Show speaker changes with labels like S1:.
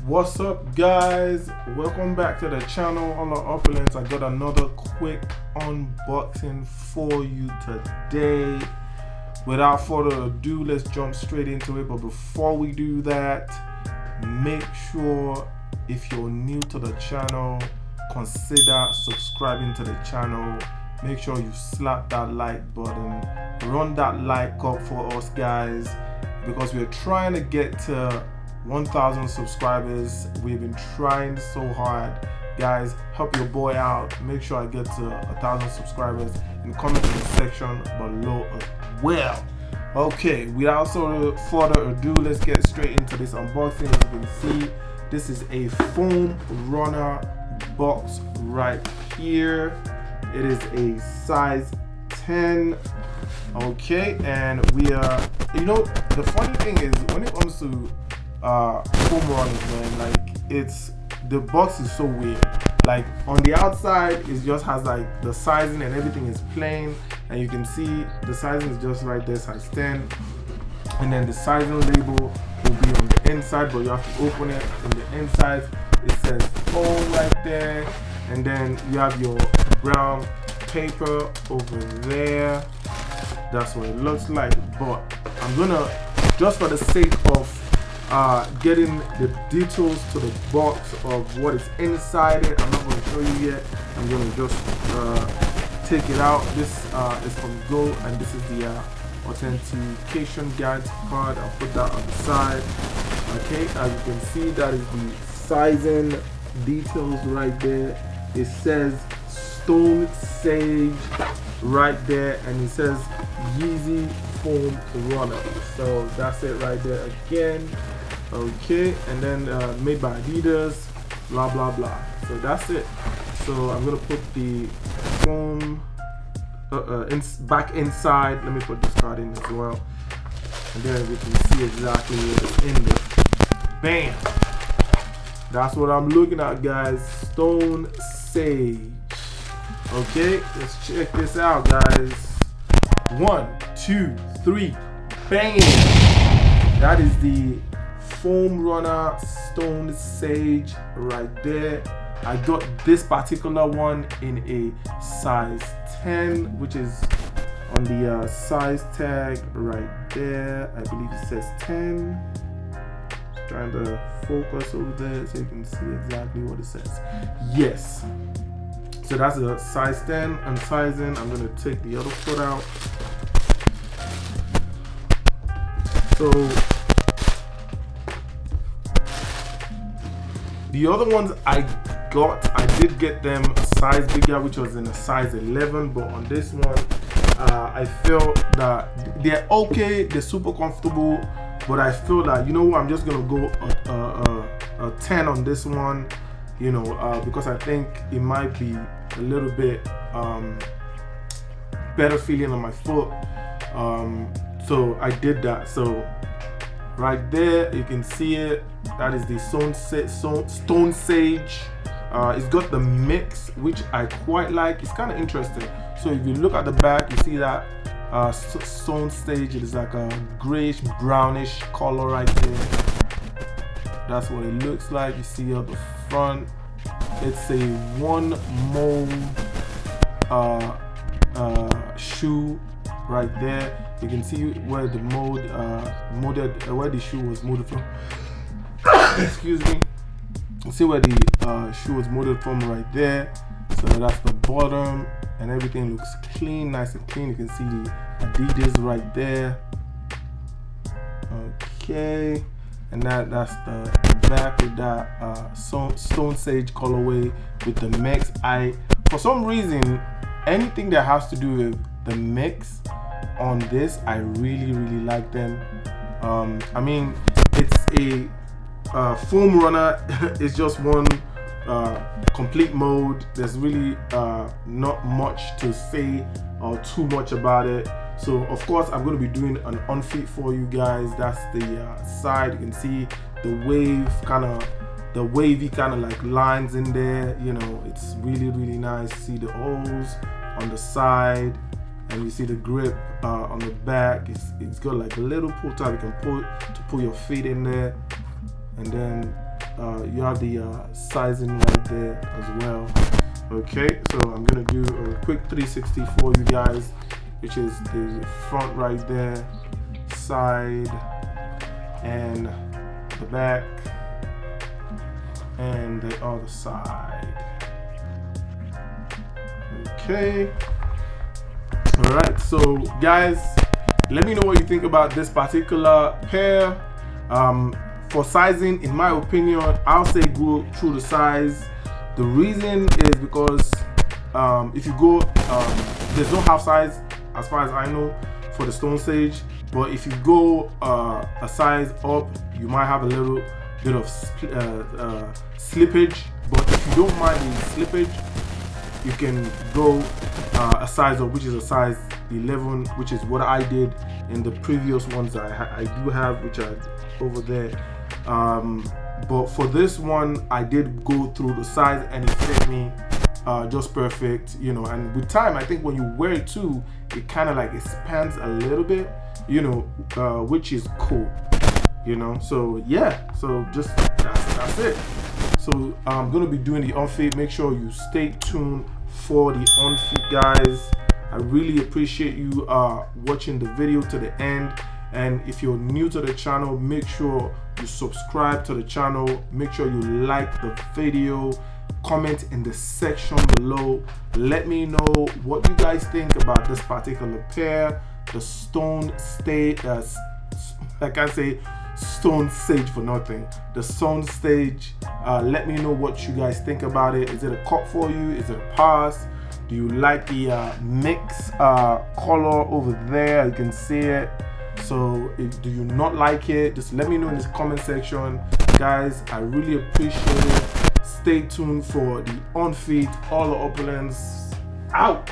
S1: What's up, guys? Welcome back to the channel on the Opulence. I got another quick unboxing for you today. Without further ado, let's jump straight into it. But before we do that, make sure if you're new to the channel, consider subscribing to the channel. Make sure you slap that like button, run that like up for us, guys, because we're trying to get to 1,000 subscribers. We've been trying so hard, guys. Help your boy out. Make sure I get to 1,000 subscribers and comment in the section below as well. Okay, without further ado, let's get straight into this unboxing. As you can see, this is a foam runner box right here. It is a size 10. Okay, and we are, the funny thing is, when it comes to foam runners, man, like, the box is so weird. Like, on the outside it just has like the sizing and everything is plain, and you can see the sizing is just right there, size 10, and then the sizing label will be on the inside, but you have to open it. On the inside it says foam right there, and then you have your brown paper over there. That's what it looks like. But I'm gonna, just for the sake of getting the details to the box of what is inside it, I'm not going to show you yet. I'm going to just take it out. This is from Go, and this is the authentication guide card. I'll put that on the side. Okay, as you can see, that is the sizing details right there. It says Stone Sage right there, and it says Yeezy foam runner. So that's it right there again. Okay, and then made by Adidas, blah blah blah. So that's it. So I'm gonna put the foam back inside. Let me put this card in as well, and then we can see exactly what's in there. Bam! That's what I'm looking at, guys. Stone Sage. Okay, let's check this out, guys. 1, 2, 3, bang! That is the foam runner Stone Sage right there. I got this particular one in a size 10, which is on the size tag right there. I believe it says 10. Just trying to focus over there so you can see exactly what it says. Yes. So that's a size 10 and sizing. I'm gonna take the other foot out. So the other ones I did get them a size bigger, which was in a size 11. But on this one, I feel that they're okay. They're super comfortable. But I feel that, you know what, I'm just gonna go a 10 on this one. Because I think it might be a little bit better feeling on my foot. So I did that. So right there, you can see it. That is the Stone Sage. It's got the mix, which I quite like. It's kind of interesting. So if you look at the back, you see that Stone Sage. It is like a grayish brownish color right there. That's what it looks like. You see at the front, it's a one mold shoe right there. You can see where the where the shoe was molded from. Excuse me. You see where the shoe was molded from right there. So that's the bottom, and everything looks clean, nice and clean. You can see the Adidas right there. Okay. And that's the back with that Stone Sage colorway with the mix. For some reason, anything that has to do with the mix on this, I really like them. I mean, it's a foam runner. It's just one complete mode. There's really not much to say or too much about it. So of course I'm going to be doing an unfit for you guys. That's the side. You can see the wavy kind of like lines in there. It's really nice. See the holes on the side, and you see the grip on the back. It's got like a little pull tab you can pull to put your feet in there, and then you have the sizing right there as well. Okay, so I'm gonna do a quick 360 for you guys, which is the front right there, side, and the back, and the other side. Okay. All right, so guys, let me know what you think about this particular pair. For sizing, in my opinion, I'll say go through the size. The reason is because if you go, there's no half size as far as I know for the Stone Sage, but if you go a size up, you might have a little bit of slippage. But if you don't mind the slippage, you can go a size up, which is a size 11, which is what I did in the previous ones that I do have, which are over there. But for this one, I did go through the size and it fit me just perfect, you know. And with time, I think when you wear it too, it kind of like expands a little bit, you know, which is cool, you know. So yeah, so just that's it. So I'm gonna be doing the on-feet. Make sure you stay tuned for the on-feet, guys. I really appreciate you watching the video to the end. And if you're new to the channel, make sure you subscribe to the channel. Make sure you like the video, comment in the section below. Let me know what you guys think about this particular pair, the Stone Sage. I can't say Stone Sage for nothing. The Stone Sage. Let me know what you guys think about it. Is it a cop for you? Is it a pass? Do you like the mix color over there? You can see it. So do you not like it? Just let me know in the comment section, guys. I really appreciate it. Stay tuned for the on-feet. All the opulence out.